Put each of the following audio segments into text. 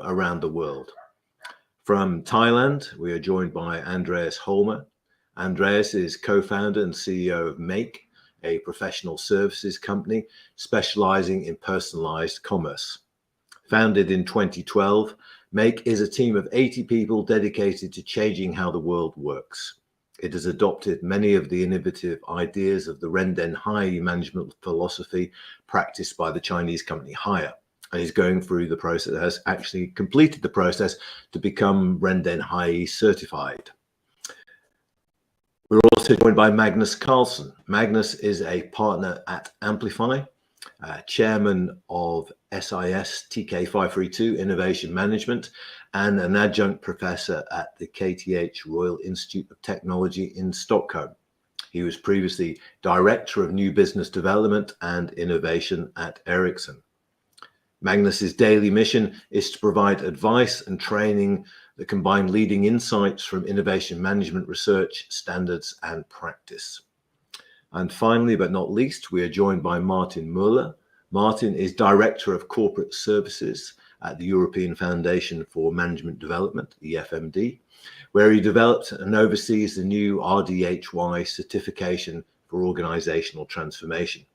around the world. From Thailand, we are joined by Andreas Holmer. Andreas is co-founder and CEO of MAQE, a professional services company specializing in personalized commerce. Founded in 2012, MAQE is a team of 80 people dedicated to changing how the world works. It has adopted many of the innovative ideas of the Renden Hai management philosophy practiced by the Chinese company Harika, and is going through the process, has actually completed the process to become Renden Hai certified. We're also joined by Magnus Carlson. Magnus is a partner at Amplify, chairman of SIS TK532 Innovation Management, and an adjunct professor at the KTH Royal Institute of Technology in Stockholm. He was previously Director of New Business Development and Innovation at Ericsson. Magnus's daily mission is to provide advice and training that combine leading insights from innovation management research, standards, and practice. And finally, but not least, we are joined by Martin Muller. Martin is Director of Corporate Services at the European Foundation for Management Development, EFMD, where he develops and oversees the new RDHY certification for organizational transformation.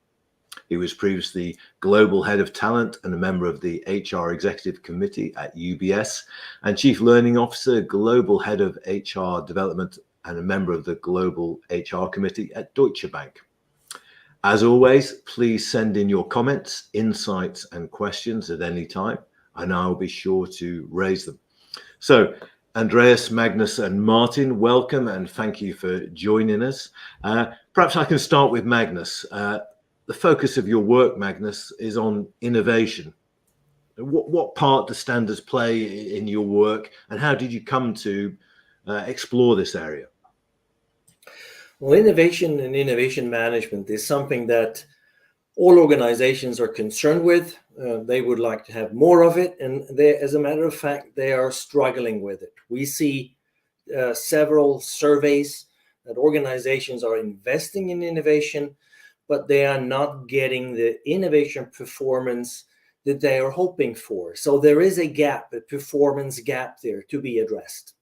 He was previously Global Head of Talent and a member of the HR Executive Committee at UBS, and Chief Learning Officer, Global Head of HR Development, and a member of the Global HR Committee at Deutsche Bank. As always, please send in your comments, insights, and questions at any time, and I will be sure to raise them. So, Andreas, Magnus, and Martin, welcome and thank you for joining us. Perhaps I can start with Magnus. The focus of your work, Magnus, is on innovation. What part do standards play in your work, and how did you come to explore this area? Well, innovation and innovation management is something that all organizations are concerned with. They would like to have more of it, and they, as a matter of fact, they are struggling with it. We see several surveys that organizations are investing in innovation, but they are not getting the innovation performance that they are hoping for. So there is a gap, a performance gap there to be addressed.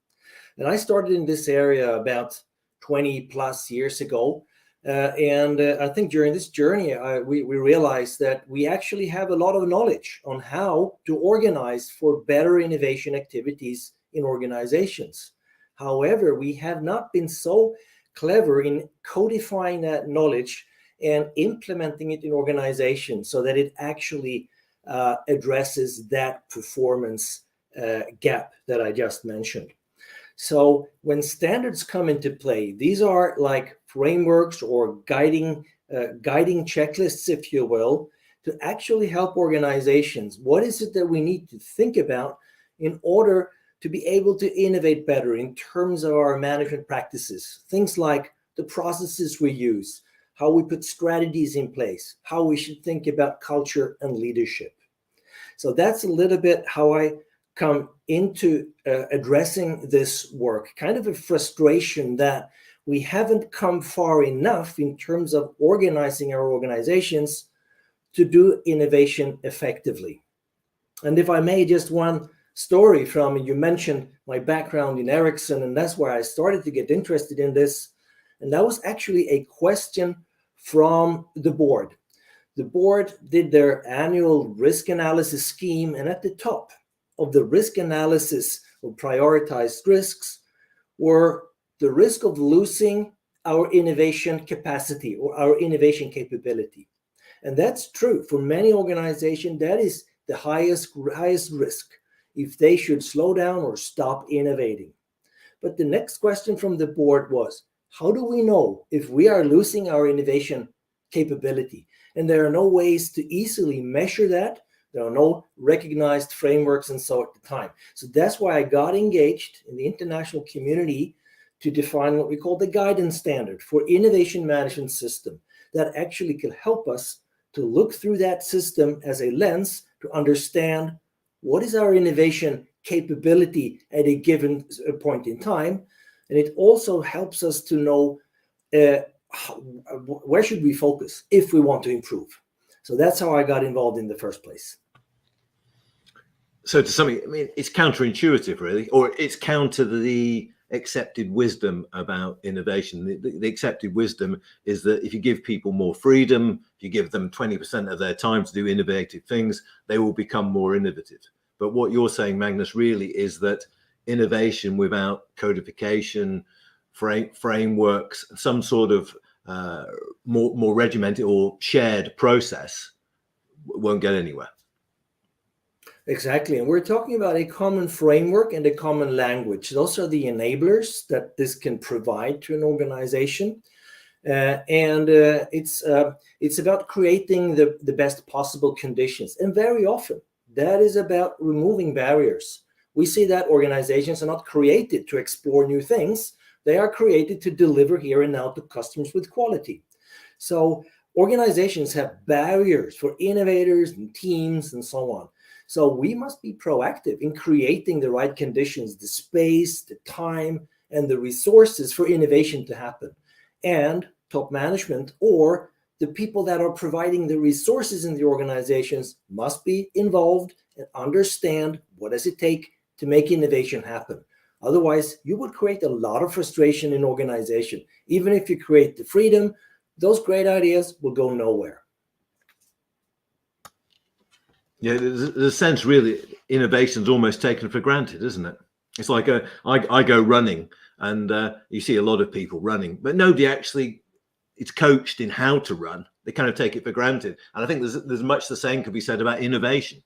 And I started in this area about 20 plus years ago. And I think during this journey, we realized that we actually have a lot of knowledge on how to organize for better innovation activities in organizations. However, we have not been so clever in codifying that knowledge and implementing it in organizations so that it actually addresses that performance gap that I just mentioned. So when standards come into play, these are like frameworks or guiding checklists, if you will, to actually help organizations. What is it that we need to think about in order to be able to innovate better in terms of our management practices? Things like the processes we use, how we put strategies in place, how we should think about culture and leadership. So that's a little bit how I come into addressing this work, kind of a frustration that we haven't come far enough in terms of organizing our organizations to do innovation effectively. And if I may, just one story from, you mentioned my background in Ericsson, and that's where I started to get interested in this. And that was actually a question from the board. The board did their annual risk analysis scheme, and at the top of the risk analysis of prioritized risks were the risk of losing our innovation capacity or our innovation capability. And that's true for many organizations. That is the highest risk if they should slow down or stop innovating. But the next question from the board was, how do we know if we are losing our innovation capability? And there are no ways to easily measure that. There are no recognized frameworks and so at the time. So that's why I got engaged in the international community to define what we call the guidance standard for innovation management system that actually can help us to look through that system as a lens to understand what is our innovation capability at a given point in time. And it also helps us to know where should we focus if we want to improve. So that's how I got involved in the first place. So to something, I mean, it's counterintuitive, really, or it's counter the accepted wisdom about innovation. The accepted wisdom is that if you give people more freedom, if you give them 20% of their time to do innovative things, they will become more innovative. But what you're saying, Magnus, really is that innovation without codification, frameworks, some sort of more regimented or shared process won't get anywhere. Exactly. And we're talking about a common framework and a common language. Those are the enablers that this can provide to an organization. It's about creating the best possible conditions. And very often, that is about removing barriers. We see that organizations are not created to explore new things. They are created to deliver here and now to customers with quality. So organizations have barriers for innovators and teams and so on. So we must be proactive in creating the right conditions, the space, the time, and the resources for innovation to happen. And top management or the people that are providing the resources in the organizations must be involved and understand what does it take to make innovation happen. Otherwise, you would create a lot of frustration in organization. Even if you create the freedom, those great ideas will go nowhere. Yeah, there's a sense really innovation is almost taken for granted, isn't it? It's like I go running and you see a lot of people running, but nobody actually is coached in how to run. They kind of take it for granted. And I think there's much the same could be said about innovation.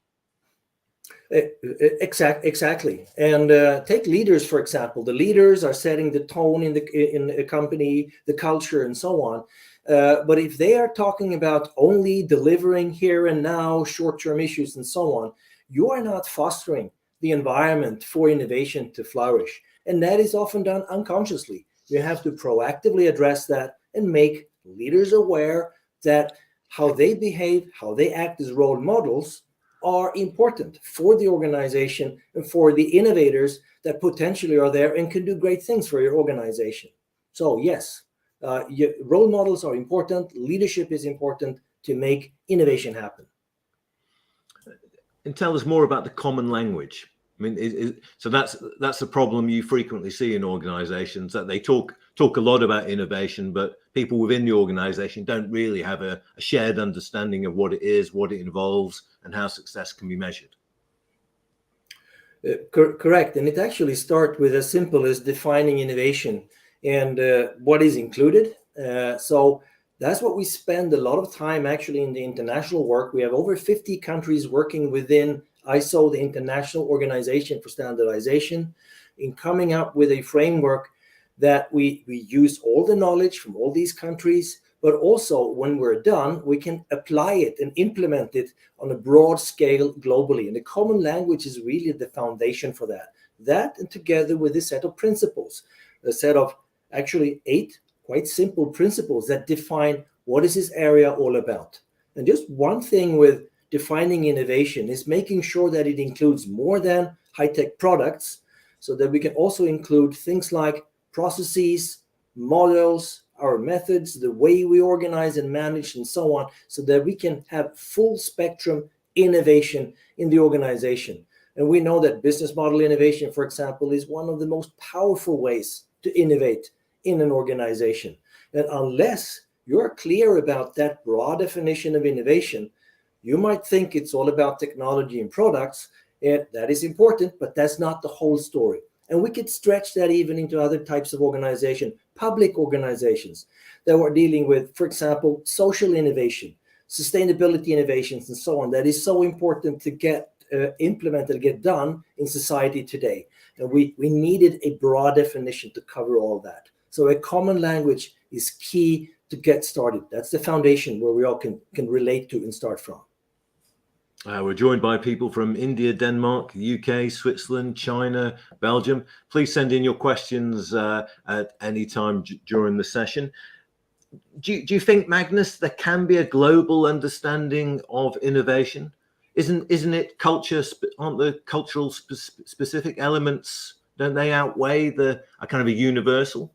Exactly. And take leaders, for example. The leaders are setting the tone in the company, the culture, and so on. But if they are talking about only delivering here and now, short-term issues and so on, you are not fostering the environment for innovation to flourish. And that is often done unconsciously. You have to proactively address that and make leaders aware that how they behave, how they act as role models are important for the organization and for the innovators that potentially are there and can do great things for your organization. So yes, role models are important. Leadership is important to make innovation happen. And tell us more about the common language. I mean, so that's the problem you frequently see in organizations, that they talk a lot about innovation, but people within the organization don't really have a shared understanding of what it is, what it involves, and how success can be measured. Correct. And it actually starts with as simple as defining innovation and what is included. So that's what we spend a lot of time actually in the international work. We have over 50 countries working within ISO, the International Organization for Standardization, in coming up with a framework that we use all the knowledge from all these countries, but also when we're done, we can apply it and implement it on a broad scale globally. And the common language is really the foundation for that. That, and together with a set of principles, a set of actually 8 quite simple principles that define what is this area all about. And just one thing with defining innovation is making sure that it includes more than high-tech products, so that we can also include things like processes, models, our methods, the way we organize and manage and so on, so that we can have full spectrum innovation in the organization. And we know that business model innovation, for example, is one of the most powerful ways to innovate in an organization. And unless you're clear about that broad definition of innovation, you might think it's all about technology and products, and that is important, but that's not the whole story. And we could stretch that even into other types of organization, public organizations that we're dealing with, for example, social innovation, sustainability innovations, and so on. That is so important to get implemented, get done in society today. And we needed a broad definition to cover all that. So a common language is key to get started. That's the foundation where we all can relate to and start from. We're joined by people from India, Denmark, UK, Switzerland, China, Belgium. Please send in your questions at any time during the session. Do you think, Magnus, there can be a global understanding of innovation? Isn't it culture? Aren't the cultural specific elements, don't they outweigh a kind of a universal?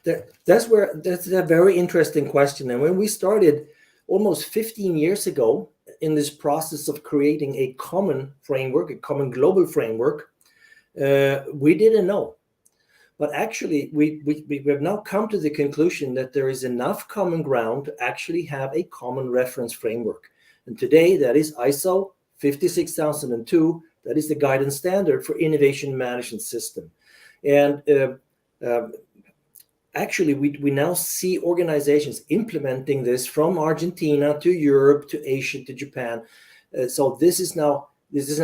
That's a very interesting question. And when we started almost 15 years ago, in this process of creating a common framework, a common global framework, we didn't know. But actually, we have now come to the conclusion that there is enough common ground to actually have a common reference framework. And today, that is ISO 56002. That is the guidance standard for innovation management system. And actually, we now see organizations implementing this from Argentina to Europe to Asia to Japan. So this is now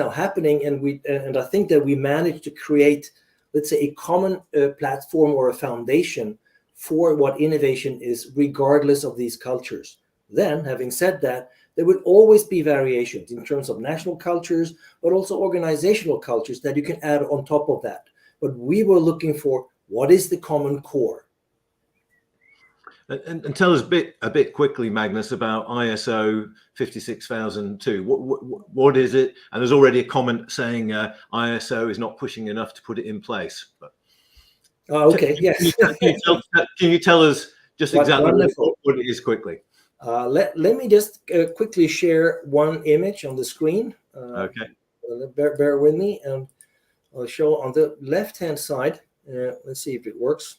happening, and I think that we managed to create, let's say, a common platform or a foundation for what innovation is, regardless of these cultures. Then, having said that, there will always be variations in terms of national cultures, but also organizational cultures that you can add on top of that. But we were looking for what is the common core. And tell us a bit quickly, Magnus, about ISO 56002. What is it? And there's already a comment saying ISO is not pushing enough to put it in place. But okay, yes. Can you tell us just exactly what it is quickly? Let me just quickly share one image on the screen. Okay. Bear with me, and I'll show on the left-hand side. Let's see if it works.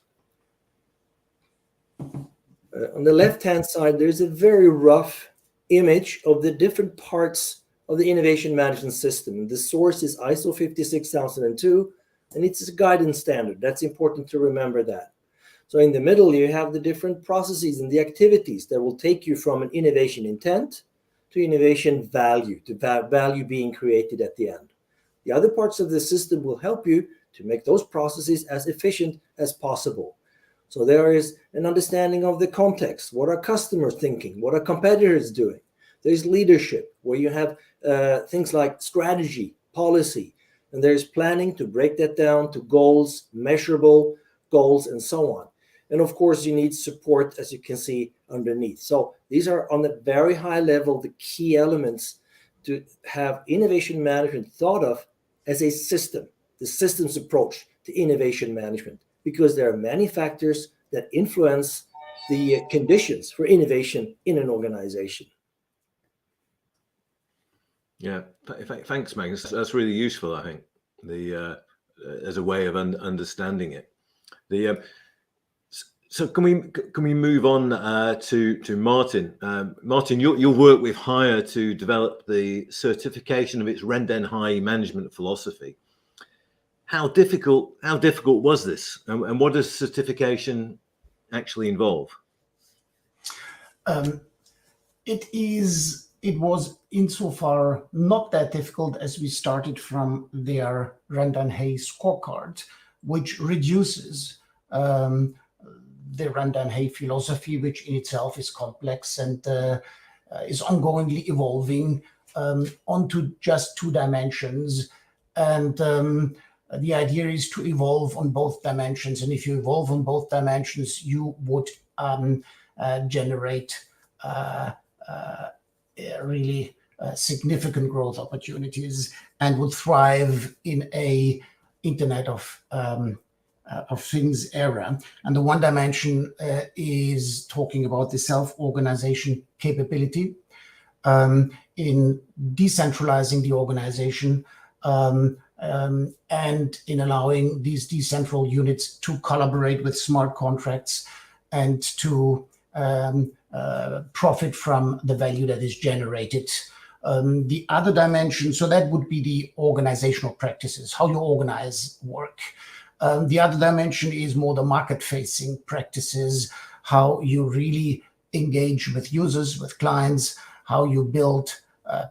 On the left-hand side, there's a very rough image of the different parts of the innovation management system. The source is ISO 56002, and it's a guidance standard. That's important to remember that. So in the middle, you have the different processes and the activities that will take you from an innovation intent to innovation value, to value being created at the end. The other parts of the system will help you to make those processes as efficient as possible. So there is an understanding of the context. What are customers thinking? What are competitors doing? There's leadership, where you have things like strategy, policy, and there's planning to break that down to goals, measurable goals, and so on. And of course, you need support, as you can see underneath. So these are, on a very high level, the key elements to have innovation management thought of as a system, the systems approach to innovation management, because there are many factors that influence the conditions for innovation in an organization. Yeah, thanks, Magnus. That's really useful, I think, as a way of understanding it. So can we move on to Martin? Martin, you'll work with Hire to develop the certification of its Renden High management philosophy. How difficult was this, and what does certification actually involve? It was insofar not that difficult as we started from their Renden Hay scorecard, which reduces the Renden Hay philosophy, which in itself is complex and is ongoingly evolving onto just 2 dimensions. And the idea is to evolve on both dimensions. And if you evolve on both dimensions, you would generate really significant growth opportunities and would thrive in a Internet of Things era. And the one dimension is talking about the self-organization capability in decentralizing the organization and in allowing these decentral units to collaborate with smart contracts and to profit from the value that is generated. The other dimension, so that would be the organizational practices, how you organize work. The other dimension is more the market-facing practices, how you really engage with users, with clients, how you build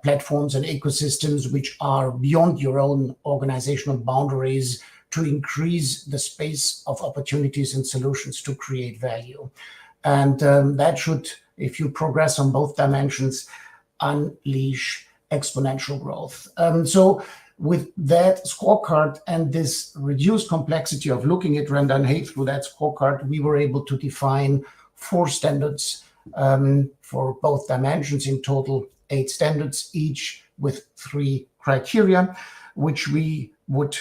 platforms and ecosystems which are beyond your own organizational boundaries to increase the space of opportunities and solutions to create value. And that should, if you progress on both dimensions, unleash exponential growth. So with that scorecard and this reduced complexity of looking at Renden Hay through that scorecard, we were able to define 4 standards for both dimensions, in total 8 standards, each with 3 criteria, which we would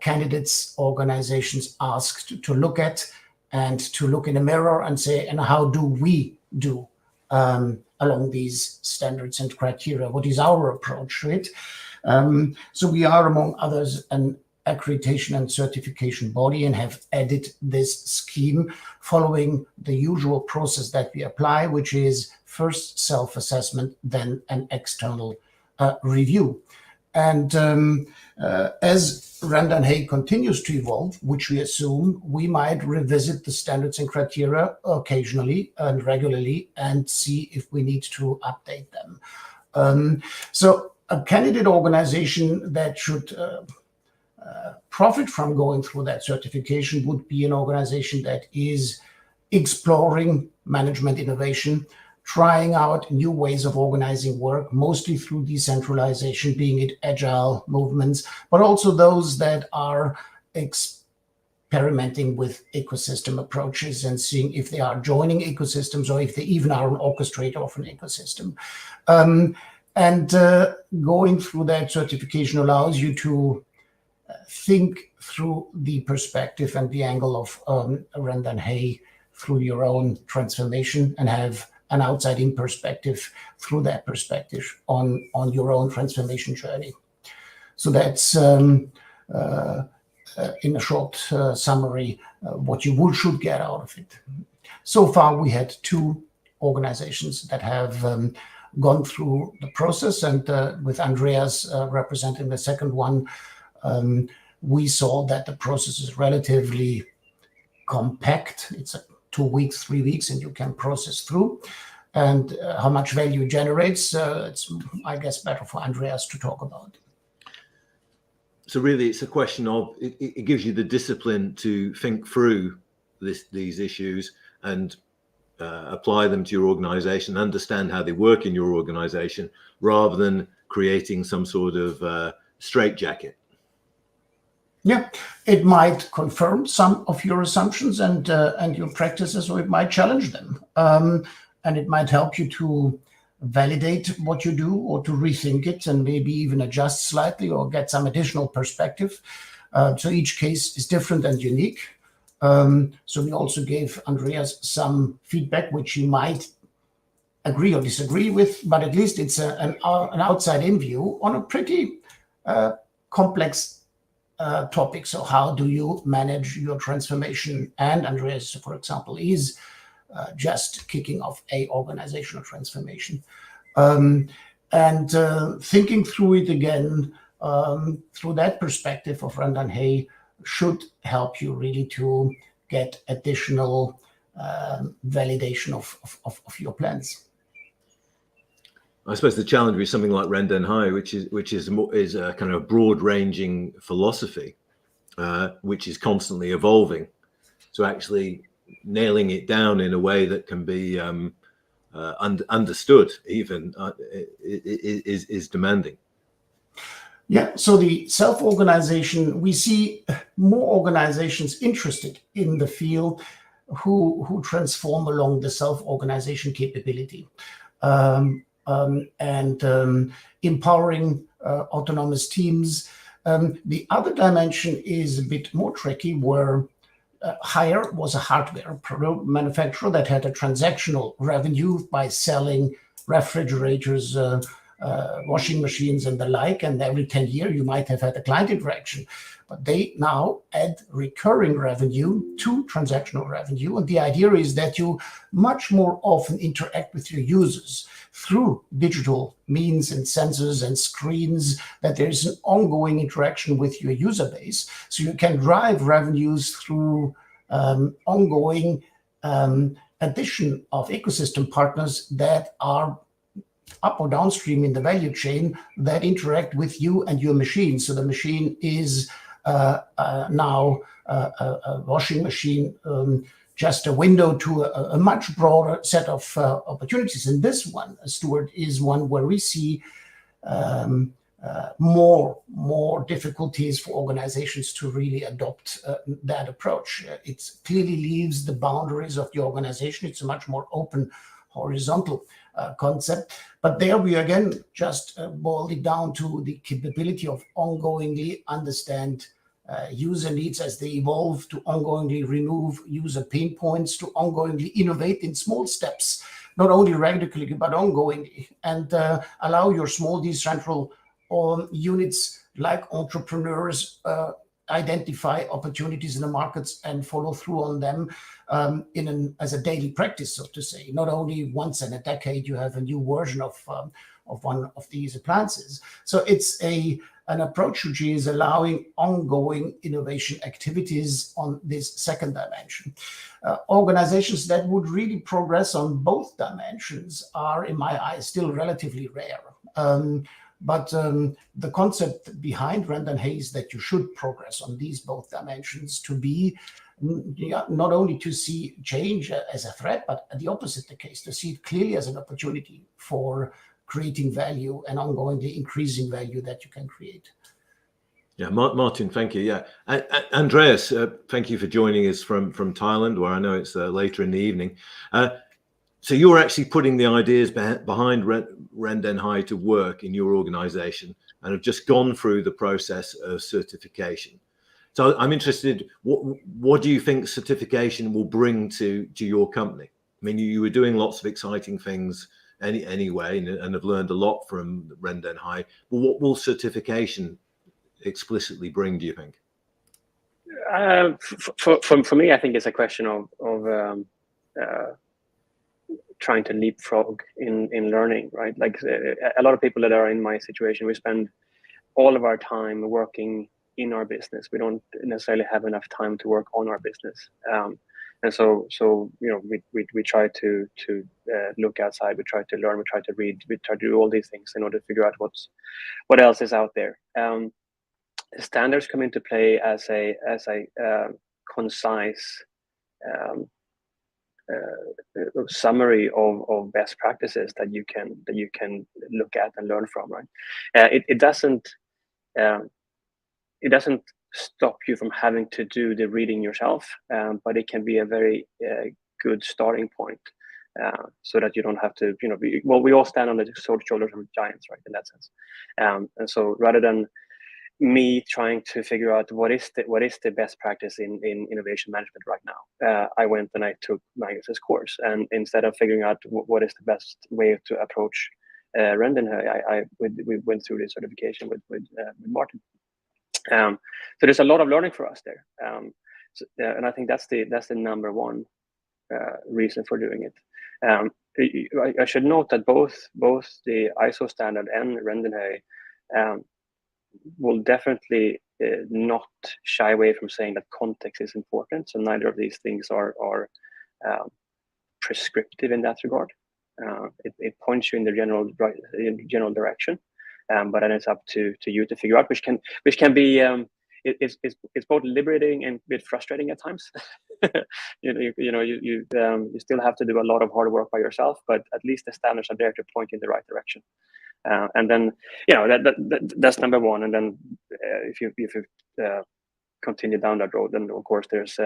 candidates, organizations asked to look at and to look in a mirror and say, and how do we do along these standards and criteria. What is our approach to it? So we are, among others, an accreditation and certification body and have added this scheme following the usual process that we apply, which is first self-assessment, then an external review. And as Rand & Hay continues to evolve, which we assume, we might revisit the standards and criteria occasionally and regularly and see if we need to update them. So a candidate organization that should profit from going through that certification would be an organization that is exploring management innovation, trying out new ways of organizing work, mostly through decentralization, being it agile movements, but also those that are experimenting with ecosystem approaches and seeing if they are joining ecosystems or if they even are an orchestrator of an ecosystem. And going through that certification allows you to think through the perspective and the angle of Rand & Hay through your own transformation and have an outside-in perspective through that perspective on your own transformation journey. So that's, in a short summary, what you should get out of it. So far, we had 2 organizations that have gone through the process, and with Andreas representing the second one, we saw that the process is relatively compact. It's 2 weeks, 3 weeks, and you can process through. And how much value it generates, it's, I guess, better for Andreas to talk about. So really, it's a question of, it gives you the discipline to think through these issues and apply them to your organization, understand how they work in your organization, rather than creating some sort of straitjacket. Yeah, it might confirm some of your assumptions and your practices, or it might challenge them. And it might help you to validate what you do or to rethink it and maybe even adjust slightly or get some additional perspective. So each case is different and unique. So we also gave Andreas some feedback, which he might agree or disagree with, but at least it's an outside-in view on a pretty complex topic. So how do you manage your transformation? And Andreas, for example, is just kicking off a organizational transformation. And thinking through it again, through that perspective of Rand & Hay, should help you really to get additional validation of your plans. I suppose the challenge with something like Rand & Hay, which is a kind of broad-ranging philosophy, which is constantly evolving. So actually nailing it down in a way that can be understood even is demanding. Yeah, so the self-organization, we see more organizations interested in the field who transform along the self-organization capability. And empowering autonomous teams. The other dimension is a bit more tricky, where Hire was a hardware manufacturer that had a transactional revenue by selling refrigerators, washing machines and the like, and every 10 years you might have had a client interaction. But they now add recurring revenue to transactional revenue, and the idea is that you much more often interact with your users through digital means and sensors and screens, that there is an ongoing interaction with your user base. So you can drive revenues through ongoing addition of ecosystem partners that are up or downstream in the value chain that interact with you and your machine. So the machine is now a washing machine, just a window to a much broader set of opportunities. And this one, Stuart, is one where we see more difficulties for organizations to really adopt that approach. It clearly leaves the boundaries of the organization. It's a much more open, horizontal concept. But there we again just boil it down to the capability of ongoingly understand user needs as they evolve, to ongoingly remove user pain points, to ongoingly innovate in small steps not only radically but ongoingly, and allow your small decentral units like entrepreneurs identify opportunities in the markets and follow through on them as a daily practice, so to say. Not only once in a decade you have a new version of one of these appliances. So it's an approach which is allowing ongoing innovation activities on this second dimension. Organizations that would really progress on both dimensions are, in my eyes, still relatively rare. But the concept behind Rand and Hay is that you should progress on these both dimensions to be not only to see change as a threat, but the opposite the case, to see it clearly as an opportunity for creating value and ongoingly increasing value that you can create. Yeah, Martin, thank you. Yeah, Andreas, thank you for joining us from Thailand, where I know it's later in the evening. So you're actually putting the ideas behind Rand and Hay to work in your organization and have just gone through the process of certification. So I'm interested, what do you think certification will bring to your company? I mean, you were doing lots of exciting things anyway, and have learned a lot from Rand and Hay. But what will certification explicitly bring, do you think? For me, I think it's a question of trying to leapfrog in learning, right? Like a lot of people that are in my situation, we spend all of our time working in our business. We don't necessarily have enough time to work on our business. And so we try to look outside, we try to learn, we try to read, we try to do all these things in order to figure out what else is out there. Standards come into play as a concise summary of best practices that you can look at and learn from, right? It doesn't stop you from having to do the reading yourself, but it can be a very good starting point, so that you don't have to, we all stand on the shoulders of giants, right? In that sense, and so rather than me trying to figure out what is the best practice in innovation management right now, I went and I took Magnus's course, and instead of figuring out what is the best way to approach Rand and Hay, we went through the certification with Martin. So there's a lot of learning for us there, and I think that's the number one reason for doing it. I should note that both the ISO standard and Rand and Hay will definitely not shy away from saying that context is important. So neither of these things are prescriptive in that regard. It points you in the general direction, but then it's up to you to figure out, which can be it's both liberating and a bit frustrating at times. You still have to do a lot of hard work by yourself, but at least the standards are there to point you in the right direction. And then that's number one. And then if you continue down that road, then of course there's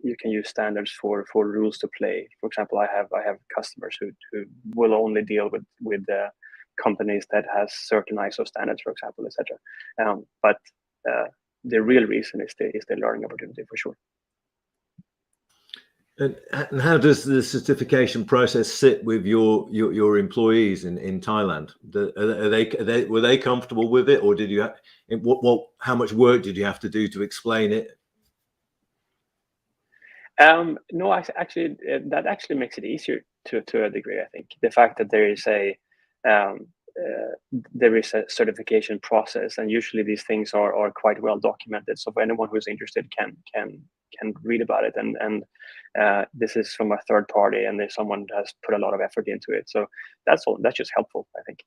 you can use standards for rules to play. For example, I have customers who will only deal with companies that has certain ISO standards, for example, etc. But the real reason is the learning opportunity for sure. And how does the certification process sit with your employees in Thailand? Were they comfortable with it, or did you how much work did you have to do to explain it? No, actually, that actually makes it easier to a degree. I think the fact that there is a certification process, and usually these things are quite well documented. So for anyone who's interested can read about it, and this is from a third party, and there's someone that has put a lot of effort into it. So that's just helpful, I think,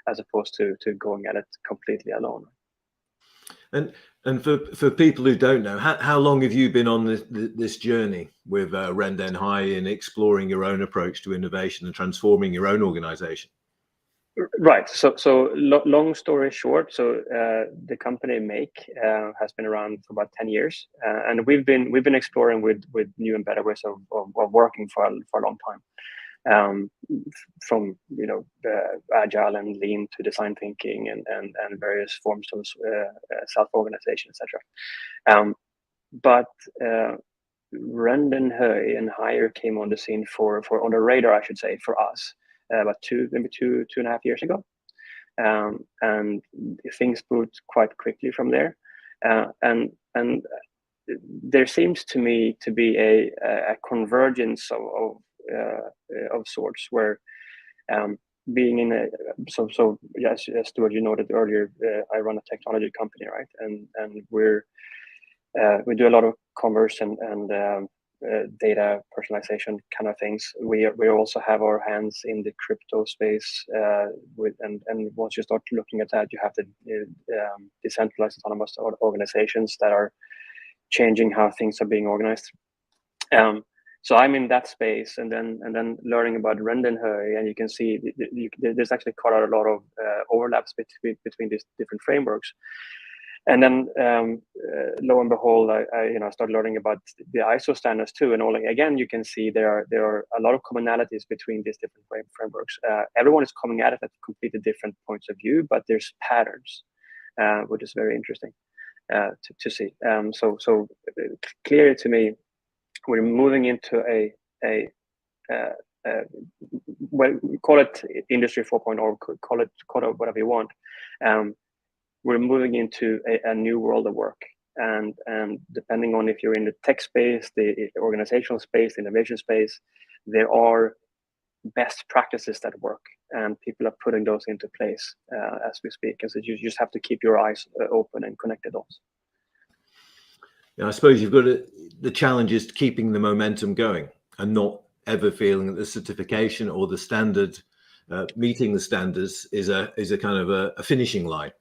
as opposed to going at it completely alone. And for people who don't know, how long have you been on this journey with Rand and Hay in exploring your own approach to innovation and transforming your own organization? Right. So long story short, so the company MAQE has been around for about 10 years, and we've been exploring with new and better ways of working for a long time, from agile and lean to design thinking and various forms of self-organization, etc. But Renden and Hire came on the scene for on the radar, I should say, for us about two and a half years ago, and things moved quite quickly from there, and there seems to me to be a convergence of sorts where being in a so yes, Stuart, you noted earlier, I run a technology company, right, and we do a lot of commerce and data personalization kind of things. We also have our hands in the crypto space and once you start looking at that, you have the decentralized autonomous organizations that are changing how things are being organized. So I'm in that space, and then learning about Renden, and you can see there's actually quite a lot of overlaps between these different frameworks. And then lo and behold, I started learning about the ISO standards too, and all. Again, you can see there are a lot of commonalities between these different frameworks. Everyone is coming at it at completely different points of view, but there's patterns, which is very interesting to see. So clearly to me, we're moving into a well, call it Industry 4.0, or call it whatever you want. We're moving into a new world of work, and depending on if you're in the tech space, the organizational space, the innovation space, there are best practices that work, and people are putting those into place as we speak. And so you just have to keep your eyes open and connected also. Yeah, I suppose you've got the challenge is keeping the momentum going and not ever feeling that the certification or the standard, meeting the standards is a kind of a finishing line.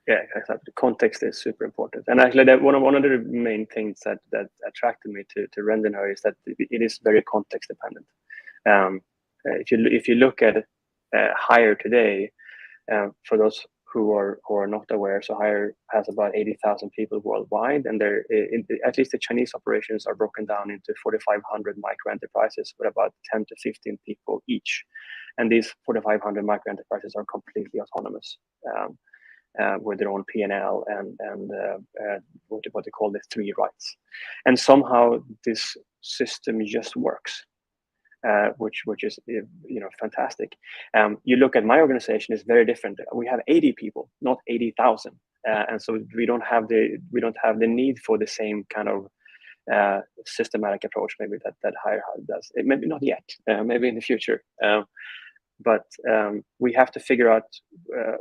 Yeah, exactly. Context is super important, and actually, that one of the main things that attracted me to Renden is that it is very context dependent. If you look at Hire today, for those who are not aware, so Hire has about 80,000 people worldwide, and at least the Chinese operations are broken down into 4,500 micro enterprises with about 10 to 15 people each, and these 4,500 micro enterprises are completely autonomous. With their own P&L and what they call the 3 rights, and somehow this system just works, which is fantastic. You look at my organization; it's very different. We have 80 people, not 80,000, and so we don't have the need for the same kind of systematic approach maybe that Hire does. Maybe not yet, maybe in the future. But we have to figure out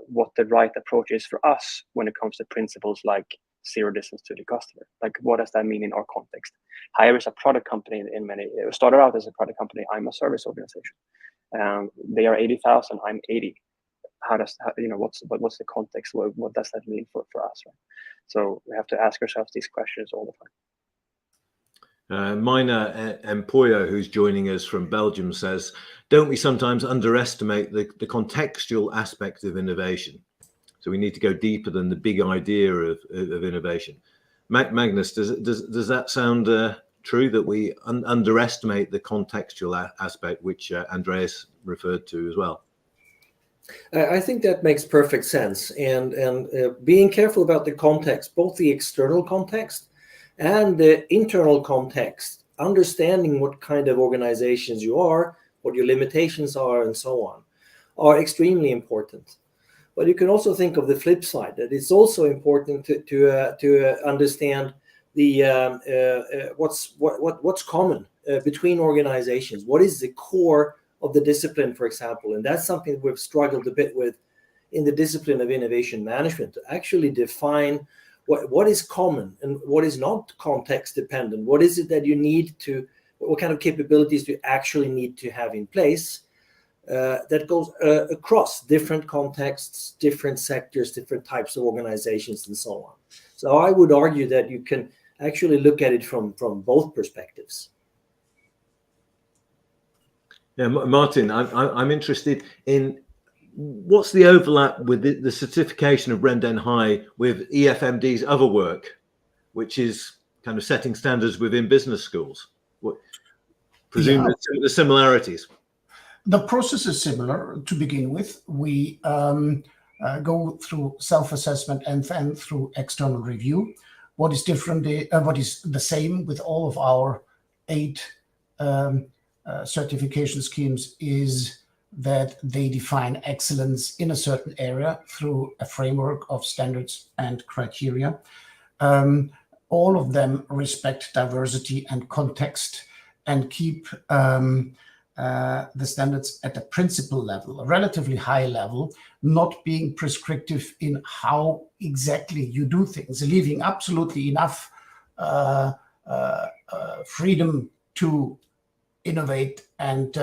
what the right approach is for us when it comes to principles like zero distance to the customer. Like, what does that mean in our context? Hire is a product company it started out as a product company. I'm a service organization. They are 80,000. I'm 80. What's the context? What does that mean for us? Right? So we have to ask ourselves these questions all the time. Mina Empoyo, who's joining us from Belgium, says, don't we sometimes underestimate the contextual aspect of innovation? So we need to go deeper than the big idea of innovation. Magnus, does that sound true, that we underestimate the contextual aspect, which Andreas referred to as well? I think that makes perfect sense. And being careful about the context, both the external context and the internal context, understanding what kind of organizations you are, what your limitations are, and so on, are extremely important. But you can also think of the flip side, that it's also important to understand the what's common between organizations. What is the core of the discipline, for example? And that's something we've struggled a bit with in the discipline of innovation management, to actually define what is common and what is not context dependent. What is it that you need to, what kind of capabilities do you actually need to have in place that goes across different contexts, different sectors, different types of organizations, and so on. So I would argue that you can actually look at it from both perspectives. Yeah, Martin, I'm interested in what's the overlap with the certification of Renden High with EFMD's other work, which is kind of setting standards within business schools? Presumably the similarities. The process is similar to begin with. We go through self-assessment and then through external review. what is different, what is the same with all of our 8 certification schemes is that they define excellence in a certain area through a framework of standards and criteria. All of them respect diversity and context and keep the standards at a principle level, a relatively high level, not being prescriptive in how exactly you do things, leaving absolutely enough freedom to innovate and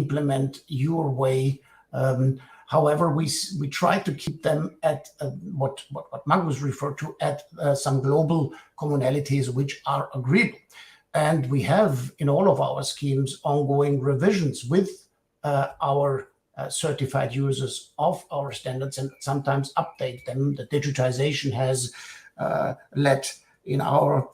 implement your way. However, we try to keep them at what Magnus referred to at some global commonalities which are agreeable. And we have in all of our schemes ongoing revisions with our certified users of our standards and sometimes update them. The digitization has led in our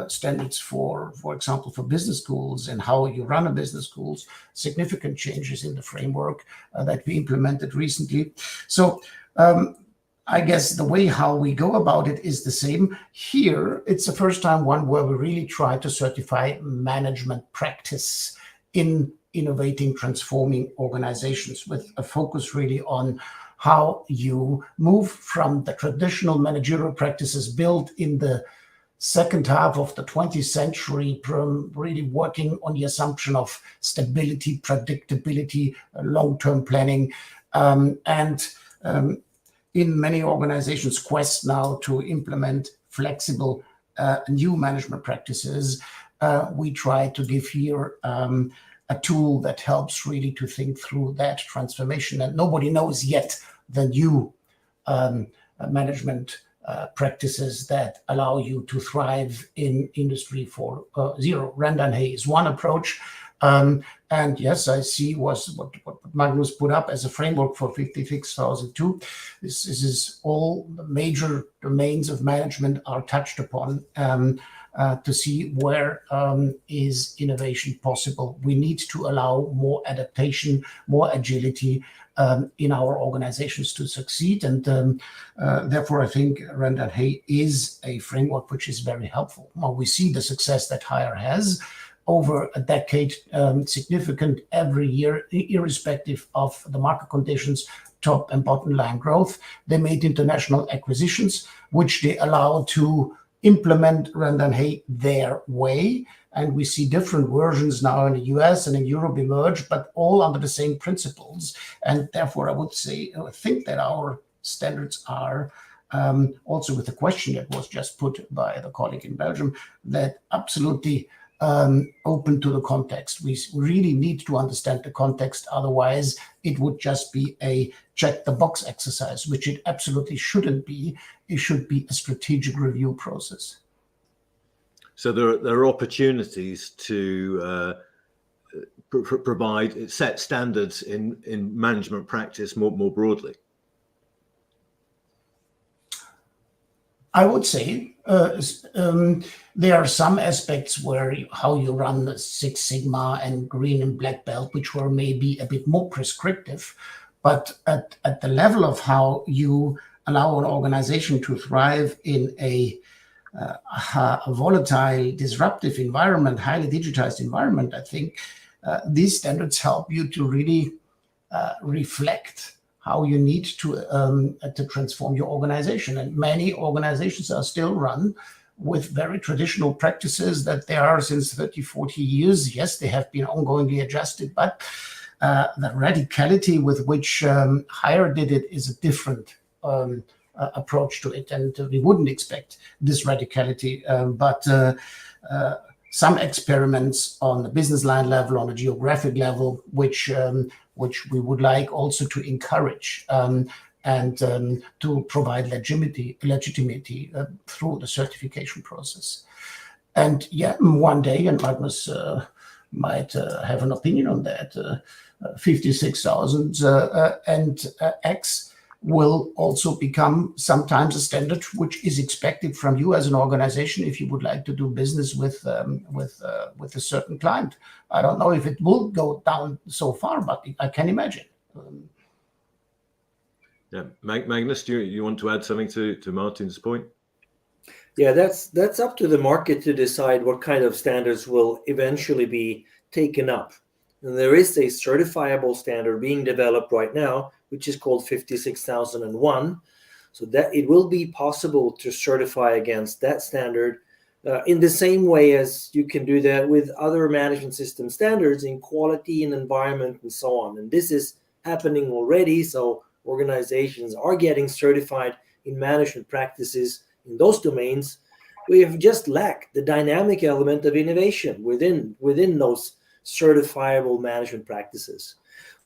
standards for example, for business schools and how you run a business schools, significant changes in the framework that we implemented recently. So I guess the way how we go about it is the same. Here, it's the first time one where we really try to certify management practice in innovating, transforming organizations with a focus really on how you move from the traditional managerial practices built in the second half of the 20th century, from really working on the assumption of stability, predictability, long-term planning, in many organizations quest now to implement flexible new management practices. We try to give here a tool that helps really to think through that transformation, and nobody knows yet the new management practices that allow you to thrive in Industry 4.0. Rand&Hay is one approach. And yes, I see what Magnus put up as a framework for 56002. This is all the major domains of management are touched upon to see where is innovation possible. We need to allow more adaptation, more agility in our organizations to succeed. And therefore, I think Rand&Hay is a framework which is very helpful. Well, we see the success that Hire has over a decade, significant every year, irrespective of the market conditions, top and bottom line growth. They made international acquisitions, which they allow to implement Rand&Hay their way. And we see different versions now in the US and in Europe emerge, but all under the same principles. And therefore, I would say, I think that our standards are also with the question that was just put by the colleague in Belgium, that absolutely open to the context. We really need to understand the context. Otherwise, it would just be a check the box exercise, which it absolutely shouldn't be. It should be a strategic review process. So there are opportunities to provide set standards in management practice more broadly. I would say there are some aspects where how you run the Six Sigma and Green and Black Belt, which were maybe a bit more prescriptive, but at the level of how you allow an organization to thrive in a volatile, disruptive environment, highly digitized environment, I think these standards help you to really reflect how you need to transform your organization. And many organizations are still run with very traditional practices that they are since 30, 40 years. Yes, they have been ongoingly adjusted, but the radicality with which Hire did it is a different approach to it. And we wouldn't expect this radicality, but some experiments on the business line level, on a geographic level, which we would like also to encourage and to provide legitimacy through the certification process. And yeah, one day, and Magnus might have an opinion on that, 56,000 and X will also become sometimes a standard which is expected from you as an organization if you would like to do business with a certain client. I don't know if it will go down so far, but I can imagine. Yeah, Magnus, do you want to add something to Martin's point? Yeah, that's up to the market to decide what kind of standards will eventually be taken up. And there is a certifiable standard being developed right now, which is called 56001. So that it will be possible to certify against that standard in the same way as you can do that with other management system standards in quality and environment and so on. And this is happening already. So organizations are getting certified in management practices in those domains. We have just lacked the dynamic element of innovation within those certifiable management practices.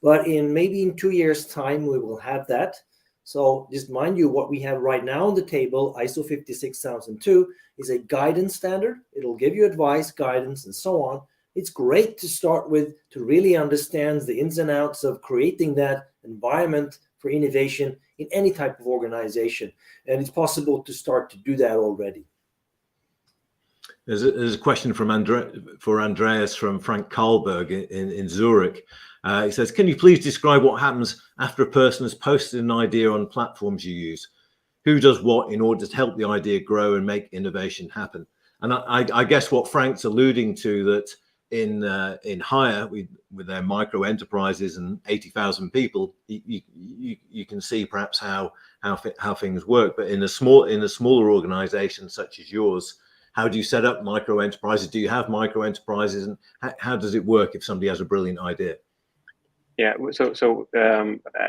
But maybe in 2 years' time, we will have that. So just mind you, what we have right now on the table, ISO 56002, is a guidance standard. It'll give you advice, guidance, and so on. It's great to start with, to really understand the ins and outs of creating that environment for innovation in any type of organization. And it's possible to start to do that already. There's a question for Andreas from Frank Karlberg in Zurich. He says, can you please describe what happens after a person has posted an idea on platforms you use? Who does what in order to help the idea grow and make innovation happen? And I guess what Frank's alluding to, that in Hire, with their micro enterprises and 80,000 people, you can see perhaps how things work. But in a smaller organization such as yours, how do you set up micro enterprises? Do you have micro enterprises, and how does it work if somebody has a brilliant idea? Yeah. So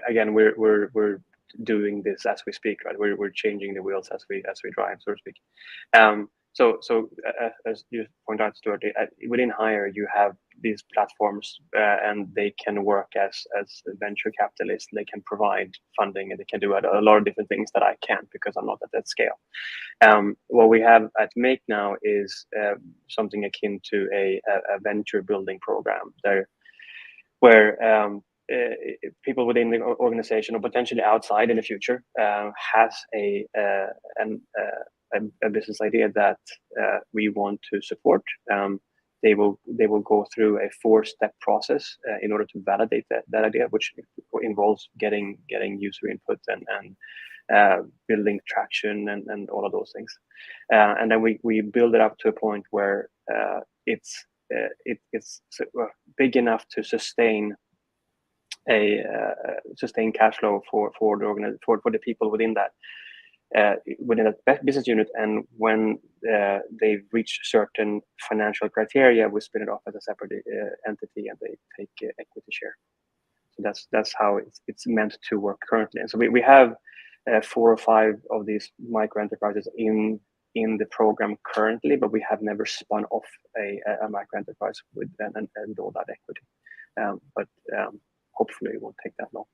again, we're doing this as we speak, right? We're changing the wheels as we drive, so to speak. So as you point out, Stuart, within Hire, you have these platforms, and they can work as venture capitalists. They can provide funding, and they can do a lot of different things that I can't, because I'm not at that scale. What we have at MAQE now is something akin to a venture building program there, where people within the organization, or potentially outside in the future, has a business idea that we want to support. They will go through a 4-step process in order to validate that idea, which involves getting user input and building traction and all of those things. And then we build it up to a point where it's big enough to sustain cash flow for the people within that business unit. And when they've reached certain financial criteria, we spin it off as a separate entity, and they take equity share. So that's how it's meant to work currently. And so we have 4 or 5 of these micro enterprises in the program currently, but we have never spun off a micro enterprise with and all that equity. But hopefully it won't take that long.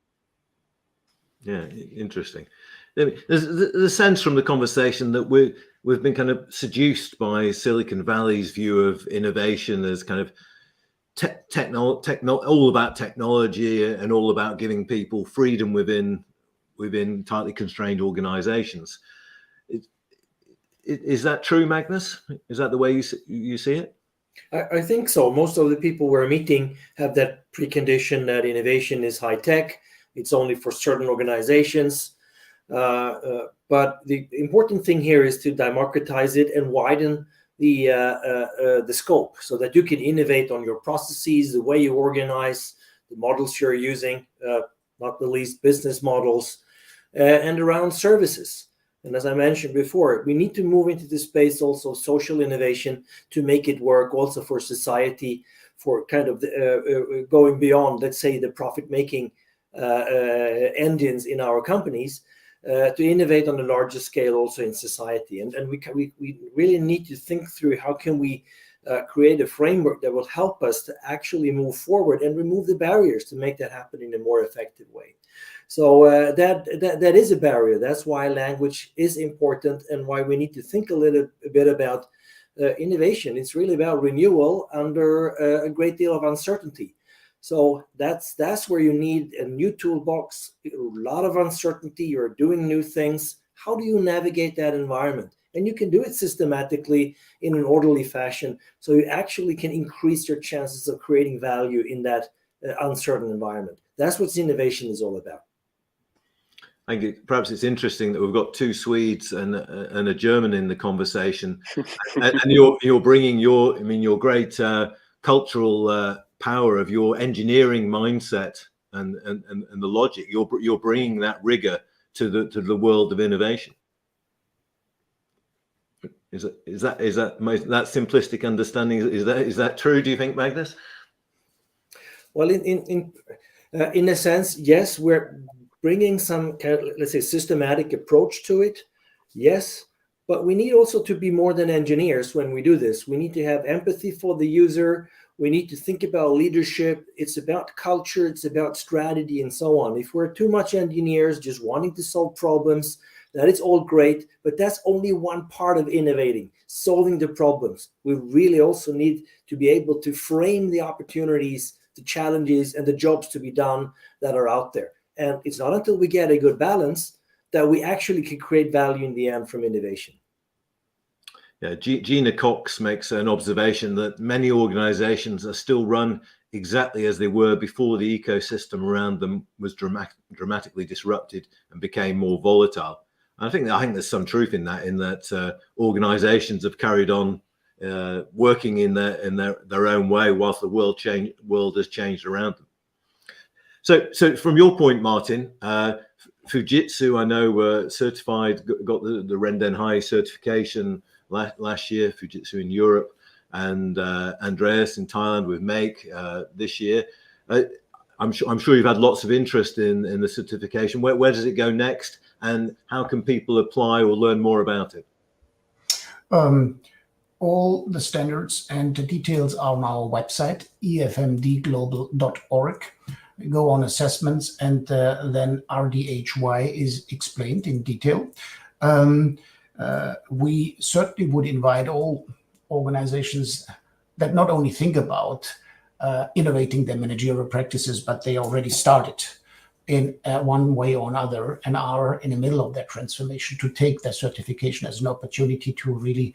Yeah, interesting. There's the sense from the conversation that we've been kind of seduced by Silicon Valley's view of innovation as kind of all about technology and all about giving people freedom within tightly constrained organizations. Is that true, Magnus? Is that the way you see it? I think so. Most of the people we're meeting have that precondition that innovation is high tech. It's only for certain organizations. But the important thing here is to democratize it and widen the scope, so that you can innovate on your processes, the way you organize, the models you're using, not the least business models, and around services. And as I mentioned before, we need to move into this space also, social innovation, to make it work also for society, for kind of going beyond, let's say, the profit-making engines in our companies, to innovate on a larger scale also in society. And we really need to think through how can we create a framework that will help us to actually move forward and remove the barriers to make that happen in a more effective way. So that is a barrier. That's why language is important, and why we need to think a little bit about innovation. It's really about renewal under a great deal of uncertainty. So that's where you need a new toolbox, a lot of uncertainty. You're doing new things. How do you navigate that environment? And you can do it systematically in an orderly fashion, so you actually can increase your chances of creating value in that uncertain environment. That's what innovation is all about. I think perhaps it's interesting that we've got two Swedes and a German in the conversation, and you're bringing your great cultural power of your engineering mindset and the logic. You're bringing that rigor to the world of innovation. Is that that simplistic understanding? Is that true? Do you think, Magnus? Well, in a sense, yes, we're bringing some kind of, let's say, systematic approach to it. Yes, but we need also to be more than engineers when we do this. We need to have empathy for the user. We need to think about leadership. It's about culture. It's about strategy and so on. If we're too much engineers just wanting to solve problems, that is all great, but that's only one part of innovating, solving the problems. We really also need to be able to frame the opportunities, the challenges, and the jobs to be done that are out there. And it's not until we get a good balance that we actually can create value in the end from innovation. Yeah, Gina Cox makes an observation that many organizations are still run exactly as they were before the ecosystem around them was dramatically disrupted and became more volatile. I think there's some truth in that organizations have carried on working in their own way whilst the world has changed around them. So from your point, Martin, Fujitsu, I know, were certified, got the Renden High certification last year, Fujitsu in Europe, and Andreas in Thailand with MAQE this year. I'm sure you've had lots of interest in the certification. Where does it go next, and how can people apply or learn more about it? All the standards and the details are on our website, efmdglobal.org. Go on assessments, and then RDHY is explained in detail. We certainly would invite all organizations that not only think about innovating their managerial practices, but they already started in one way or another and are in the middle of that transformation, to take their certification as an opportunity to really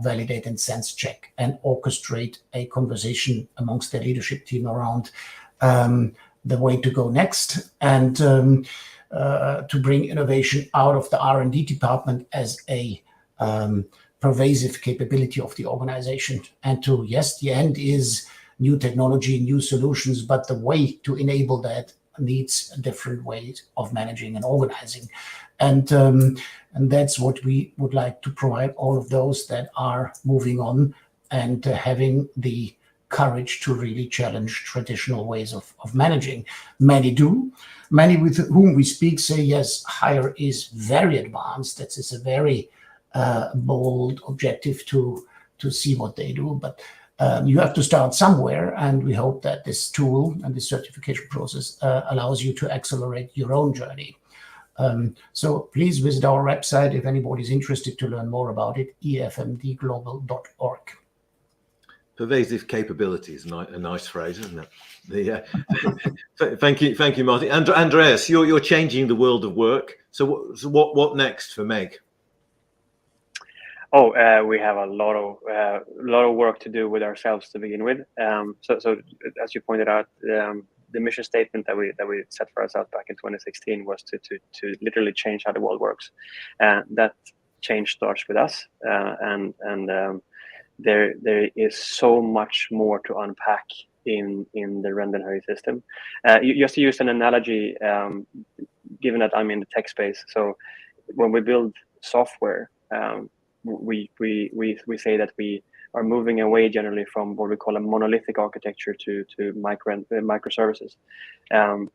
validate and sense check and orchestrate a conversation amongst their leadership team around the way to go next, and to bring innovation out of the R&D department as a pervasive capability of the organization. And to, yes, the end is new technology, new solutions, but the way to enable that needs different ways of managing and organizing. And that's what we would like to provide all of those that are moving on and having the courage to really challenge traditional ways of managing. Many do. Many with whom we speak say, yes, higher is very advanced. That is a very bold objective to see what they do. But you have to start somewhere, and we hope that this tool and this certification process allows you to accelerate your own journey. So please visit our website if anybody's interested to learn more about it, efmdglobal.org. Pervasive capability is a nice phrase, isn't it? Thank you, Martin. Andreas, you're changing the world of work. So what next for MAQE? We have a lot of work to do with ourselves to begin with. So as you pointed out, the mission statement that we set for ourselves back in 2016 was to literally change how the world works. That change starts with us, and there is so much more to unpack in the Renden system. Just to use an analogy, given that I'm in the tech space, so when we build software, we say that we are moving away generally from what we call a monolithic architecture to microservices,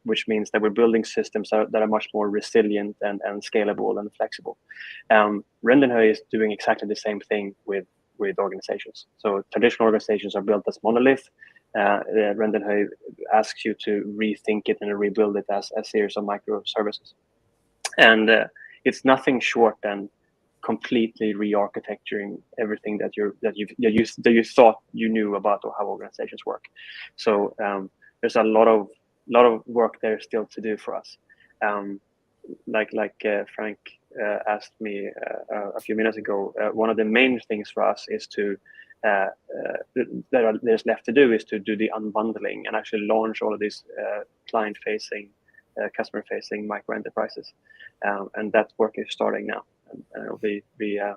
which means that we're building systems that are much more resilient and scalable and flexible. Renden is doing exactly the same thing with organizations. So traditional organizations are built as monolith. Renden asks you to rethink it and rebuild it as a series of microservices, and it's nothing short than completely re-architecturing everything that you thought you knew about how organizations work. So there's a lot of work there still to do for us. Like Frank asked me a few minutes ago, one of the main things for us is to there's left to do is to do the unbundling and actually launch all of these client-facing customer-facing micro enterprises, and that work is starting now, and it'll be a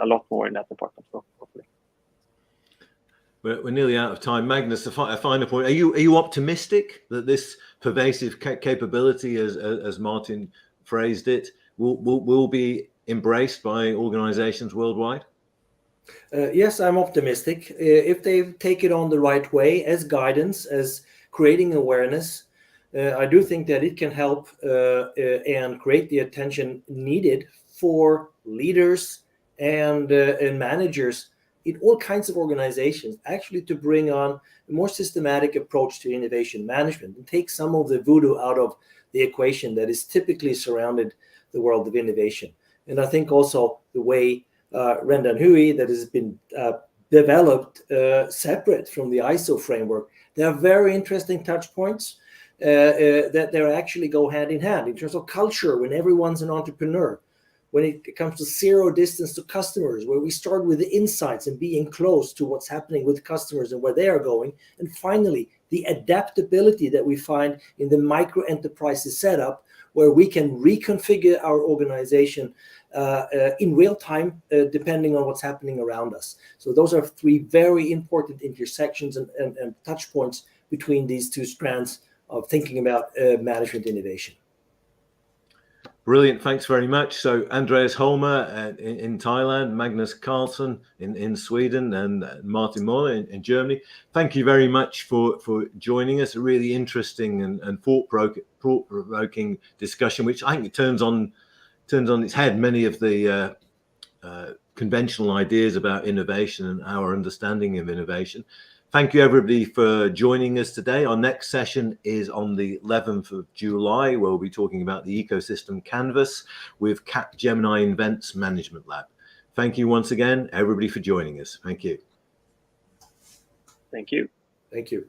lot more in that department, hopefully. We're nearly out of time. Magnus, a final point. Are you optimistic that this pervasive capability, as Martin phrased it, will be embraced by organizations worldwide? Yes, I'm optimistic. If they take it on the right way, as guidance, as creating awareness, I do think that it can help and create the attention needed for leaders and managers in all kinds of organizations, actually to bring on a more systematic approach to innovation management and take some of the voodoo out of the equation that is typically surrounded the world of innovation. And I think also the way Renda and Hui that has been developed separate from the ISO framework, there are very interesting touch points that they actually go hand in hand in terms of culture when everyone's an entrepreneur. When it comes to zero distance to customers, where we start with the insights and being close to what's happening with customers and where they are going. And finally, the adaptability that we find in the micro enterprises setup, where we can reconfigure our organization in real time, depending on what's happening around us. So those are three very important intersections and touch points between these two strands of thinking about management innovation. Brilliant. Thanks very much. So Andreas Holmer in Thailand, Magnus Carlson in Sweden, and Martin Moller in Germany. Thank you very much for joining us. A really interesting and thought-provoking discussion, which I think turns on its head many of the conventional ideas about innovation and our understanding of innovation. Thank you, everybody, for joining us today. Our next session is on the 11th of July, where we'll be talking about the ecosystem canvas with Capgemini Invents Management Lab. Thank you once again, everybody, for joining us. Thank you. Thank you. Thank you.